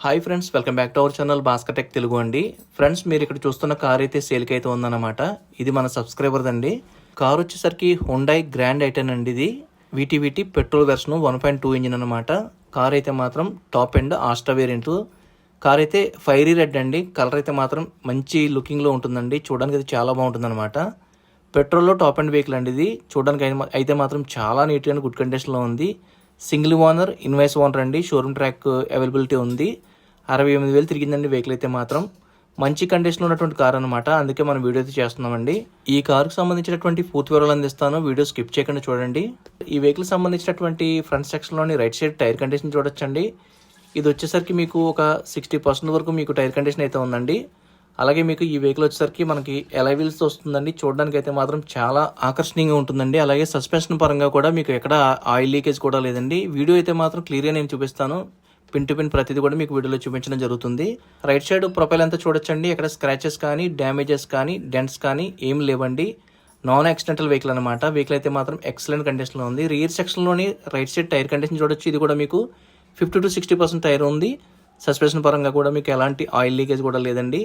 Hi friends, welcome back to our channel Bhaskar tech Telugu అండి. Friends, మీరు ఇక్కడ చూస్తున్న కార్ అయితే సేల్కి అయితే ఉందన్నమాట. ఇది మన సబ్స్క్రైబర్ అండి. కార్ వచ్చేసరికి హుండాయ్ గ్రాండ్ ఐటెన్ అండి. ఇది వీటీవీటీ పెట్రోల్ వెర్షన్ 1.2 ఇంజిన్ అనమాట. కార్ అయితే మాత్రం టాప్ ఎండ్ ఆస్ట్రా వేరియంట్. కార్ అయితే ఫైరీ రెడ్ అండి. కలర్ అయితే మాత్రం మంచి లుకింగ్లో ఉంటుందండి. చూడడానికి అయితే చాలా బాగుంటుంది అనమాట. పెట్రోల్లో టాప్ ఎండ్ వెహికల్ అండి. ఇది చూడడానికి అయితే మాత్రం చాలా నీట్గా గుడ్ కండిషన్లో ఉంది. సింగిల్ ఓనర్, ఇన్వాయిస్ ఓనర్ అండి. షోరూమ్ ట్రాక్ అవైలబిలిటీ ఉంది. 68,000 తిరిగిందండి వెహికల్ అయితే మాత్రం. మంచి కండిషన్లో ఉన్నటువంటి కార్ అనమాట. అందుకే మనం వీడియో అయితే చేస్తున్నామండి. ఈ కార్కి సంబంధించినటువంటి పూర్తి వివరాలు అందిస్తాను. వీడియో స్కిప్ చేయకుండా చూడండి. ఈ వెహికల్ సంబంధించినటువంటి ఫ్రంట్ సెక్షన్లోని రైట్ సైడ్ టైర్ కండిషన్ చూడొచ్చండి. ఇది వచ్చేసరికి మీకు ఒక 60% వరకు మీకు టైర్ కండిషన్ అయితే ఉందండి. అలాగే మీకు ఈ వెహికల్ వచ్చేసరికి మనకి ఎలాయ్ వీల్స్ వస్తుందండి. చూడడానికి అయితే మాత్రం చాలా ఆకర్షణీయంగా ఉంటుందండి. అలాగే సస్పెన్షన్ పరంగా కూడా మీకు ఎక్కడ ఆయిల్ లీకేజ్ కూడా లేదండి. వీడియో అయితే మాత్రం క్లియర్గా నేను చూపిస్తాను. పిన్ టు పిన్ ప్రతిదీ కూడా మీకు వీడియోలో చూపించడం జరుగుతుంది. రైట్ సైడ్ ప్రొఫైల్ అంతా చూడొచ్చండి. ఎక్కడ స్క్రాచెస్ కానీ, డ్యామేజెస్ కానీ, డెంట్స్ కానీ ఏం లేవండి. నాన్ యాక్సిడెంటల్ వెహికల్ అనమాట. వెహికల్ అయితే మాత్రం ఎక్సలెంట్ కండిషన్లో ఉంది. రియర్ సెక్షన్లోని రైట్ సైడ్ టైర్ కండిషన్ చూడొచ్చు. ఇది కూడా మీకు 50 to 60% టైర్ ఉంది. సస్పెన్షన్ పరంగా కూడా మీకు ఎలాంటి ఆయిల్ లీకేజ్ కూడా లేదండి.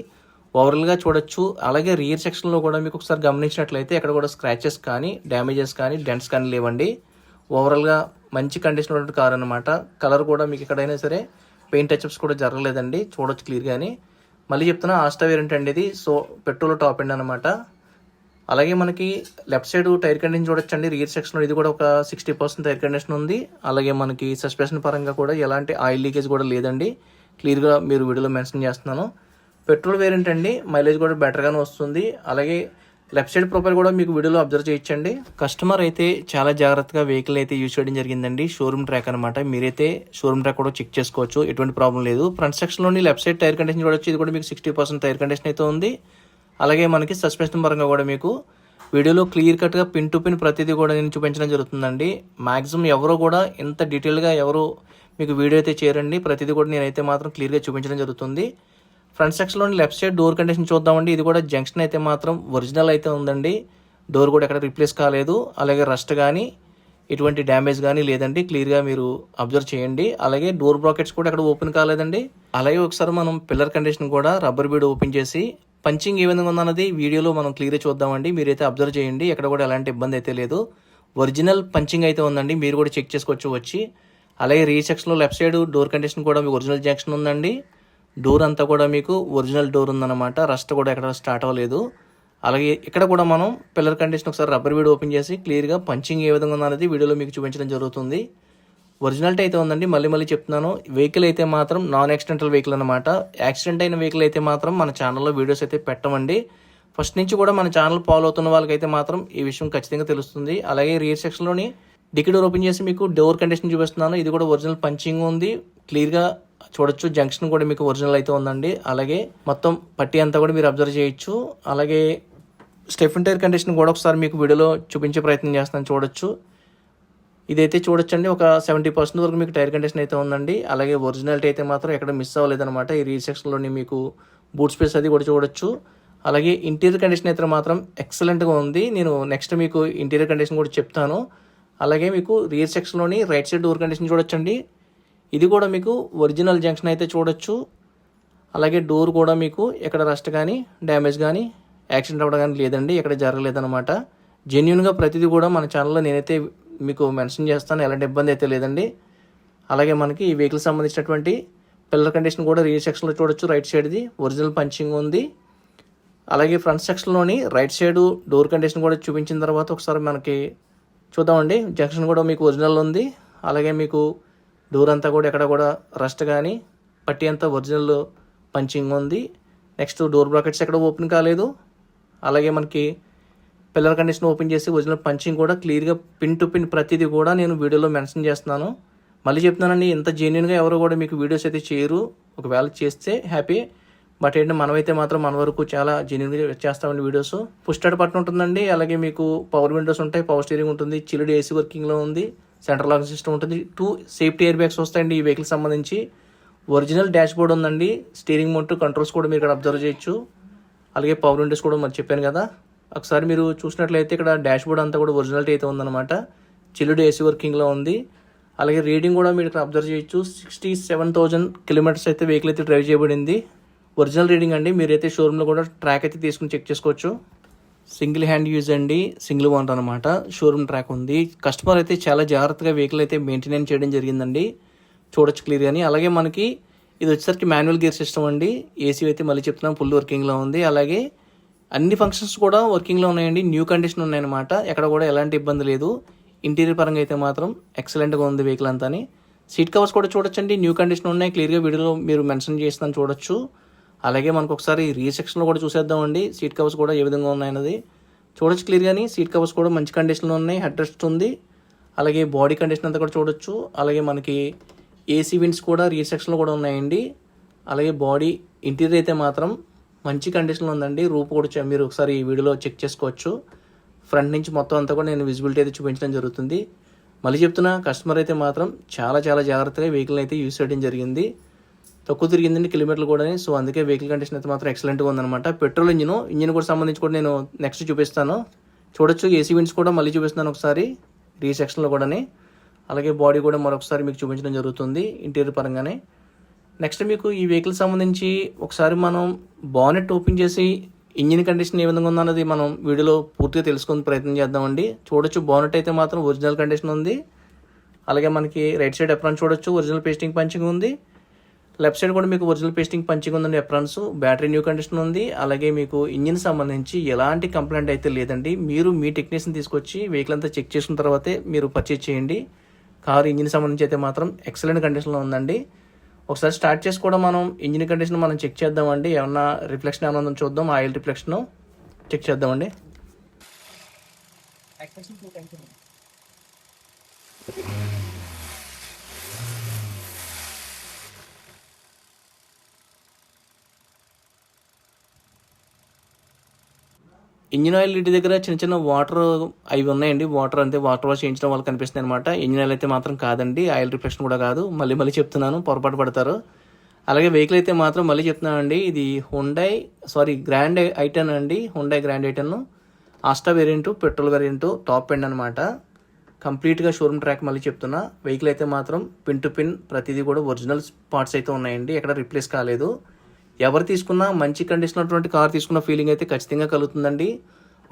ఓవరాల్గా చూడొచ్చు. అలాగే రియర్ సెక్షన్లో కూడా మీకు ఒకసారి గమనించినట్లయితే ఎక్కడ కూడా స్క్రాచెస్ కానీ, డ్యామేజెస్ కానీ, డెంట్స్ కానీ లేవండి. ఓవరాల్గా మంచి కండిషన్ ఉన్నటువంటి కార్ అనమాట. కలర్ కూడా మీకు ఎక్కడైనా సరే పెయింట్ టచ్అప్స్ కూడా జరగలేదండి. చూడొచ్చు క్లియర్గాని. మళ్ళీ చెప్తున్నా, ఆస్ట్రా వేరియంట్ అండి ఇది. సో పెట్రోల్ టాప్ ఎండ్ అనమాట. అలాగే మనకి లెఫ్ట్ సైడ్ టైర్ కండిషన్ చూడొచ్చండి. రియర్ సెక్షన్లో ఇది కూడా ఒక 60% టైర్ కండిషన్ ఉంది. అలాగే మనకి సస్పెన్షన్ పరంగా కూడా ఎలాంటి ఆయిల్ లీకేజ్ కూడా లేదండి. క్లియర్గా మీరు వీడియోలో మెన్షన్ చేస్తున్నాను. పెట్రోల్ వేరియంట్ అండి. మైలేజ్ కూడా బెటర్గానే వస్తుంది. అలాగే లెఫ్ట్ సైడ్ ప్రొఫైల్ కూడా మీకు వీడియోలో అబ్జర్వ్ చేయొచ్చండి. కస్టమర్ అయితే చాలా జాగ్రత్తగా వెహికల్ అయితే యూజ్ చేయడం జరిగిందండి. షోరూమ్ ట్రాక్ అనమాట. మీరైతే షోరూమ్ ట్రాక్ కూడా చెక్ చేసుకోవచ్చు. ఎటువంటి ప్రాబ్లం లేదు. ఫ్రంట్ సెక్షన్లోని లెఫ్ట్ సైడ్ టైర్ కండిషన్ చూడొచ్చు. ఇది కూడా మీకు 60% టైర్ కండిషన్ అయితే ఉంది. అలాగే మనకి సస్పెన్షన్ పరంగా కూడా మీకు వీడియోలో క్లియర్ కట్గా పిన్ టు పిన్ ప్రతిదీ కూడా నేను చూపించడం జరుగుతుందండి. మాక్సిమం ఎవరో కూడా ఇంత డీటెయిల్గా ఎవరు మీకు వీడియో అయితే చేయరండి. ప్రతిదీ కూడా నేనైతే మాత్రం క్లియర్గా చూపించడం జరుగుతుంది. ఫ్రంట్ సెక్షన్లోని లెఫ్ట్ సైడ్ డోర్ కండిషన్ చూద్దామండి. ఇది కూడా జంక్షన్ అయితే మాత్రం ఒరిజినల్ అయితే ఉందండి. డోర్ కూడా ఎక్కడ రీప్లేస్ కాలేదు. అలాగే రస్ట్ కానీ ఎటువంటి డ్యామేజ్ కానీ లేదండి. క్లియర్గా మీరు అబ్జర్వ్ చేయండి. అలాగే డోర్ బ్రాకెట్స్ కూడా ఎక్కడ ఓపెన్ కాలేదండి. అలాగే ఒకసారి మనం పిల్లర్ కండిషన్ కూడా రబ్బర్ బీడ్ ఓపెన్ చేసి పంచింగ్ ఏ విధంగా ఉందన్నది వీడియోలో మనం క్లియర్గా చూద్దామండి. మీరైతే అబ్జర్వ్ చేయండి. ఎక్కడ కూడా ఎలాంటి ఇబ్బంది అయితే లేదు. ఒరిజినల్ పంచింగ్ అయితే ఉందండి. మీరు కూడా చెక్ చేసుకోవచ్చు వచ్చి. అలాగే రీర్ సెక్షన్లో లెఫ్ట్ సైడ్ డోర్ కండిషన్ కూడా మీకు ఒరిజినల్ జంక్షన్ ఉందండి. డోర్ అంతా కూడా మీకు ఒరిజినల్ డోర్ ఉందన్నమాట. రస్ట్ కూడా ఎక్కడ స్టార్ట్ అవ్వలేదు. అలాగే ఇక్కడ కూడా మనం పిల్లర్ కండిషన్ ఒకసారి రబ్బర్ బీడ్ ఓపెన్ చేసి క్లియర్గా పంచింగ్ ఏ విధంగా ఉందనేది వీడియోలో మీకు చూపించడం జరుగుతుంది. ఒరిజినాలిటీ అయితే ఉందండి. మళ్ళీ చెప్తున్నాను, వెహికల్ అయితే మాత్రం నాన్ యాక్సిడెంటల్ వెహికల్ అనమాట. యాక్సిడెంట్ అయిన వెహికల్ అయితే మాత్రం మన ఛానల్లో వీడియోస్ అయితే పెట్టమండి. ఫస్ట్ నుంచి కూడా మన ఛానల్ ఫాలో అవుతున్న వాళ్ళకైతే మాత్రం ఈ విషయం ఖచ్చితంగా తెలుస్తుంది. అలాగే రియర్ సెక్షన్లోని డిక్కీ డోర్ ఓపెన్ చేసి మీకు డోర్ కండిషన్ చూపిస్తున్నాను. ఇది కూడా ఒరిజినల్ పంచింగ్ ఉంది. క్లియర్గా చూడొచ్చు. జంక్షన్ కూడా మీకు ఒరిజినల్ అయితే ఉందండి. అలాగే మొత్తం పట్టీ అంతా కూడా మీరు అబ్జర్వ్ చేయొచ్చు. అలాగే స్టెఫిన్ టైర్ కండిషన్ కూడా ఒకసారి మీకు వీడియోలో చూపించే ప్రయత్నం చేస్తాను. చూడొచ్చు. ఇదైతే చూడొచ్చండి. ఒక 70% వరకు మీకు టైర్ కండిషన్ అయితే ఉందండి. అలాగే ఒరిజినాలిటీ అయితే మాత్రం ఎక్కడ మిస్ అవ్వలేదన్నమాట. ఈ రీర్ సెక్షన్లోని మీకు బూట్ స్పేస్ అది కూడా చూడొచ్చు. అలాగే ఇంటీరియర్ కండిషన్ అయితే మాత్రం ఎక్సలెంట్గా ఉంది. నేను నెక్స్ట్ మీకు ఇంటీరియర్ కండిషన్ కూడా చెప్తాను. అలాగే మీకు రియర్ సెక్షన్లోని రైట్ సైడ్ డోర్ కండిషన్ చూడొచ్చండి. ఇది కూడా మీకు ఒరిజినల్ జంక్షన్ అయితే చూడొచ్చు. అలాగే డోర్ కూడా మీకు ఎక్కడ రస్ట్ కానీ, డ్యామేజ్ కానీ, యాక్సిడెంట్ అవ్వడం కానీ లేదండి. ఎక్కడ జరగలేదన్నమాట. జెన్యున్గా ప్రతిదీ కూడా మన ఛానల్లో నేనైతే మీకు మెన్షన్ చేస్తాను. ఎలాంటి ఇబ్బంది అయితే లేదండి. అలాగే మనకి ఈ వెహికల్ సంబంధించినటువంటి పిల్లర్ కండిషన్ కూడా రియర్ సెక్షన్లో చూడొచ్చు. రైట్ సైడ్ది ఒరిజినల్ పంచింగ్ ఉంది. అలాగే ఫ్రంట్ సెక్షన్లోని రైట్ సైడ్ డోర్ కండిషన్ కూడా చూపించిన తర్వాత ఒకసారి మనకి చూద్దామండి. జంక్షన్ కూడా మీకు ఒరిజినల్ ఉంది. అలాగే మీకు డోర్ అంతా కూడా ఎక్కడ కూడా రస్ట్ కానీ, పట్టీ అంతా ఒరిజినల్ పంచింగ్ ఉంది. నెక్స్ట్ డోర్ బ్రాకెట్స్ ఎక్కడ ఓపెన్ కాలేదు. అలాగే మనకి పిల్లర్ కండిషన్ ఓపెన్ చేసి ఒరిజినల్ పంచింగ్ కూడా క్లియర్గా పిన్ టు పిన్ ప్రతిదీ కూడా నేను వీడియోలో మెన్షన్ చేస్తున్నాను. మళ్ళీ చెప్తున్నానండి, ఇంత జెన్యున్గా ఎవరు కూడా మీకు వీడియోస్ అయితే చేయరు. ఒకవేళ చేస్తే హ్యాపీ. బట్ ఏంటంటే మనమైతే మాత్రం మన వరకు చాలా జెన్యున్గా చేస్తామండి వీడియోస్. పుష్ స్టార్ట్ బటన్ ఉంటుందండి. అలాగే మీకు పవర్ విండోస్ ఉంటాయి, పవర్ స్టీరింగ్ ఉంటుంది, చిల్డ్ ఏసీ వర్కింగ్లో ఉంది, సెంట్రల్ లాకింగ్ సిస్టమ్ ఉంటుంది, 2 సేఫ్టీ ఎయిర్ బ్యాగ్స్ వస్తాయండి ఈ వెహికల్ సంబంధించి. ఒరిజినల్ డాష్ బోర్డ్ ఉందండి. స్టీరింగ్ మౌంట్ కంట్రోల్స్ కూడా మీరు ఇక్కడ అబ్జర్వ్ చేయొచ్చు. అలాగే పవర్ విండోస్ కూడా మరి చెప్పాను కదా. ఒకసారి మీరు చూసినట్లయితే ఇక్కడ డాష్ బోర్డ్ అంతా కూడా ఒరిజినాలిటీ అయితే ఉందన్నమాట. చిల్డ్ ఏసీ వర్కింగ్లో ఉంది. అలాగే రీడింగ్ కూడా మీరు ఇక్కడ అబ్జర్వ్ చేయొచ్చు. 67,000 కిలోమీటర్స్ అయితే వెహికల్ అయితే డ్రైవ్ చేయబడింది. ఒరిజినల్ రీడింగ్ అండి. మీరైతే షోరూంలో కూడా ట్రాక్ అయితే తీసుకుని చెక్ చేసుకోవచ్చు. సింగిల్ హ్యాండ్ యూజ్ అండి, సింగిల్ ఓనర్ అనమాట. షోరూమ్ ట్రాక్ ఉంది. కస్టమర్ అయితే చాలా జాగ్రత్తగా వెహికల్ అయితే మెయింటెనెన్స్ చేయడం జరిగిందండి, చూడొచ్చు క్లియర్గాని. అలాగే మనకి ఇది వచ్చేసరికి మాన్యువల్ గేర్ సిస్టమ్ అండి. ఏసీ అయితే మళ్ళీ చెప్తున్నాం ఫుల్ వర్కింగ్లో ఉంది. అలాగే అన్ని ఫంక్షన్స్ కూడా వర్కింగ్లో ఉన్నాయండి. న్యూ కండిషన్ ఉన్నాయన్నమాట. ఎక్కడ కూడా ఎలాంటి ఇబ్బంది లేదు. ఇంటీరియర్ పరంగా అయితే మాత్రం ఎక్సలెంట్గా ఉంది వెహికల్ అంతా. సీట్ కవర్స్ కూడా చూడొచ్చండి, న్యూ కండిషన్ ఉన్నాయి. క్లియర్గా వీడియోలో మీరు మెన్షన్ చేస్తాను చూడొచ్చు. అలాగే మనకు ఒకసారి రీసెక్షన్లో కూడా చూసేద్దామండి. సీట్ కవర్స్ కూడా ఏ విధంగా ఉన్నాయన్నది చూడొచ్చు క్లియర్గాని. సీట్ కవర్స్ కూడా మంచి కండిషన్లో ఉన్నాయి. హెడ్ రెస్ట్ ఉంది. అలాగే బాడీ కండిషన్ అంతా కూడా చూడొచ్చు. అలాగే మనకి ఏసీ విండ్స్ కూడా రీసెక్షన్లో కూడా ఉన్నాయండి. అలాగే బాడీ ఇంటీరియర్ అయితే మాత్రం మంచి కండిషన్లో ఉందండి. రూప్ కూడా మీరు ఒకసారి ఈ వీడియోలో చెక్ చేసుకోవచ్చు. ఫ్రంట్ నుంచి మొత్తం అంతా కూడా నేను విజిబిలిటీ అయితే చూపించడం జరుగుతుంది. మళ్ళీ చెప్తున్నా, కస్టమర్ అయితే మాత్రం చాలా జాగ్రత్తగా వెహికల్ అయితే యూజ్ చేయడం జరిగింది. తక్కువ తిరిగిందండి కిలోమీటర్లు కూడా. సో అందుకే వెహికల్ కండిషన్ అయితే మాత్రం ఎక్సలెంట్గా ఉందన్నమాట. పెట్రోల్ ఇంజిన్ కూడా సంబంధించి కూడా నేను నెక్స్ట్ చూపిస్తాను చూడొచ్చు. ఏసీ విండ్స్ కూడా మళ్ళీ చూపిస్తాను ఒకసారి రీసెక్షన్లో కూడా. అలాగే బాడీ కూడా మరొకసారి మీకు చూపించడం జరుగుతుంది ఇంటీరియర్ పరంగానే. నెక్స్ట్ మీకు ఈ వెహికల్ సంబంధించి ఒకసారి మనం బానెట్ ఓపెన్ చేసి ఇంజిన్ కండిషన్ ఏ విధంగా ఉందన్నది మనం వీడియోలో పూర్తిగా తెలుసుకునే ప్రయత్నం చేద్దామండి. చూడొచ్చు బానెట్ అయితే మాత్రం ఒరిజినల్ కండిషన్ ఉంది. అలాగే మనకి రైట్ సైడ్ ఎప్రాన్ చూడొచ్చు, ఒరిజినల్ పేస్టింగ్ పంచింగ్ ఉంది. లెఫ్ట్ సైడ్ కూడా మీకు ఒరిజినల్ పేస్టింగ్ పంచింగ్ ఉందండి ఎప్రాన్స్. బ్యాటరీ న్యూ కండిషన్ ఉంది. అలాగే మీకు ఇంజిన్ సంబంధించి ఎలాంటి కంప్లైంట్ అయితే లేదండి. మీరు మీ టెక్నీషియన్ తీసుకొచ్చి వెహికల్ అంతా చెక్ చేసుకున్న తర్వాతే మీరు పర్చేజ్ చేయండి. కారు ఇంజిన్ సంబంధించి అయితే మాత్రం ఎక్సలెంట్ కండిషన్లో ఉందండి. ఒకసారి స్టార్ట్ చేసి కూడా మనం ఇంజిన్ కండిషన్ మనం చెక్ చేద్దామండి. ఏమన్నా రిఫ్లెక్షన్ ఏమన్నా ఉందో చూద్దాం. ఆయిల్ రిఫ్లెక్షన్ చెక్ చేద్దామండి. ఇంజిన్ ఆయిల్ ఇంటి దగ్గర చిన్న వాటర్ అవి ఉన్నాయండి. వాటర్ వాష్ చేయించడం వాళ్ళు కనిపిస్తుంది అనమాట. ఇంజిన్ ఆయిల్ అయితే మాత్రం కాదండి, ఆయిల్ రిఫ్లెక్షన్ కూడా కాదు. మళ్ళీ చెప్తున్నాను, పొరపాటు పడతారు. అలాగే వెహికల్ అయితే మాత్రం మళ్ళీ చెప్తున్నానండి, ఇది గ్రాండ్ ఐటెన్ అండి. Hyundai grand i ten Asta variant, petrol variant, top end అనమాట. కంప్లీట్గా షోరూమ్ ట్రాక్. మళ్ళీ చెప్తున్నా, వెహికల్ అయితే మాత్రం పిన్ టు పిన్ ప్రతిదీ కూడా ఒరిజినల్ పార్ట్స్ అయితే ఉన్నాయండి, ఎక్కడ రిప్లేస్ కాలేదు. ఎవరు తీసుకున్నా మంచి కండిషన్ ఉన్నటువంటి కార్ తీసుకున్న ఫీలింగ్ అయితే ఖచ్చితంగా కలుగుతుందండి.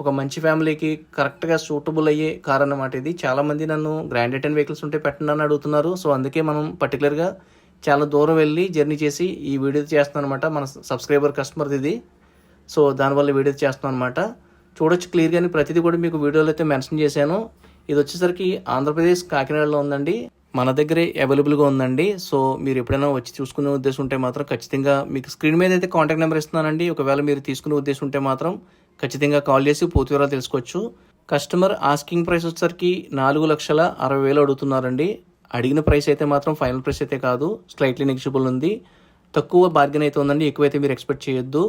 ఒక మంచి ఫ్యామిలీకి కరెక్ట్గా సూటబుల్ అయ్యే కార్ అన్నమాట ఇది. చాలామంది నన్ను గ్రాండ్ ఐటెన్ వెహికల్స్ ఉంటే పెట్టండి అని అడుగుతున్నారు. సో అందుకే మనం పర్టికులర్గా చాలా దూరం వెళ్ళి జర్నీ చేసి ఈ వీడియో చేస్తున్నాం అనమాట. మన సబ్స్క్రైబర్ కస్టమర్ది ఇది. సో దానివల్ల వీడియో చేస్తున్నాం అనమాట. చూడొచ్చు క్లియర్గాని ప్రతిదీ కూడా మీకు వీడియోలో అయితే మెన్షన్ చేశాను. ఇది వచ్చేసరికి ఆంధ్రప్రదేశ్ కాకినాడలో ఉందండి. మన దగ్గరే అవైలబుల్గా ఉందండి. సో మీరు ఎప్పుడైనా వచ్చి చూసుకునే ఉద్దేశం ఉంటే మాత్రం ఖచ్చితంగా మీకు స్క్రీన్ మీద అయితే కాంటాక్ట్ నెంబర్ ఇస్తున్నానండి. ఒకవేళ మీరు తీసుకునే ఉద్దేశం ఉంటే మాత్రం ఖచ్చితంగా కాల్ చేసి పూర్తి వివరాలు తెలుసుకోవచ్చు. కస్టమర్ ఆస్కింగ్ ప్రైస్ వచ్చేసరికి 4,60,000 అడుగుతున్నారండి. అడిగిన ప్రైస్ అయితే మాత్రం ఫైనల్ ప్రైస్ అయితే కాదు, స్లైట్లీ నెగిషియబుల్ ఉంది. తక్కువ బార్గెన్ అయితే ఉందండి, ఎక్కువైతే మీరు ఎక్స్పెక్ట్ చేయొద్దు.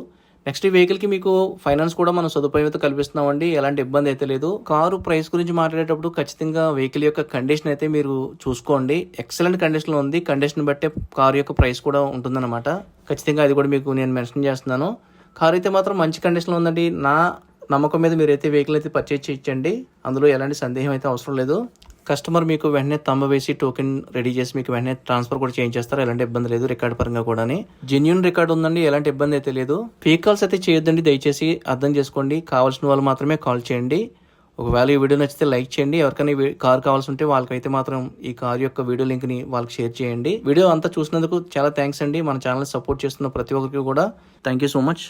నెక్స్ట్ ఈ వెహికల్కి మీకు ఫైనాన్స్ కూడా మనం సదుపాయం అయితే కల్పిస్తున్నామండి. ఎలాంటి ఇబ్బంది అయితే లేదు. కారు ప్రైస్ గురించి మాట్లాడేటప్పుడు ఖచ్చితంగా వెహికల్ యొక్క కండిషన్ అయితే మీరు చూసుకోండి. ఎక్సలెంట్ కండిషన్లో ఉంది. కండిషన్ బట్టే కారు యొక్క ప్రైస్ కూడా ఉంటుందన్నమాట. ఖచ్చితంగా అది కూడా మీకు నేను మెన్షన్ చేస్తున్నాను. కారు అయితే మాత్రం మంచి కండిషన్లో ఉందండి. నా నమ్మకం మీద మీరైతే వెహికల్ అయితే పర్చేజ్ చేయించండి. అందులో ఎలాంటి సందేహం అయితే అవసరం లేదు. కస్టమర్ మీకు వెంటనే తంబ వేసి టోకెన్ రెడీ చేసి మీకు వెంటనే ట్రాన్స్ఫర్ కూడా చేయించేస్తారు. ఎలాంటి ఇబ్బంది లేదు. రికార్డ్ పరంగా కూడా జెన్యూన్ రికార్డ్ ఉందండి, ఎలాంటి ఇబ్బంది అయితే లేదు. ఫేక్ కాల్స్ అయితే చేయొద్దండి, దయచేసి అర్థం చేసుకోండి. కావాల్సిన వాళ్ళు మాత్రమే కాల్ చేయండి. ఒకవేళ ఈ వీడియో నచ్చితే లైక్ చేయండి. ఎవరికైనా కార్ కావాల్సి ఉంటే వాళ్ళకైతే మాత్రం ఈ కార్ యొక్క వీడియో లింక్ని వాళ్ళకి షేర్ చేయండి. వీడియో అంతా చూసినందుకు చాలా థ్యాంక్స్ అండి. మన ఛానల్ సపోర్ట్ చేస్తున్న ప్రతి ఒక్కరికి కూడా థ్యాంక్ యూ సో మచ్.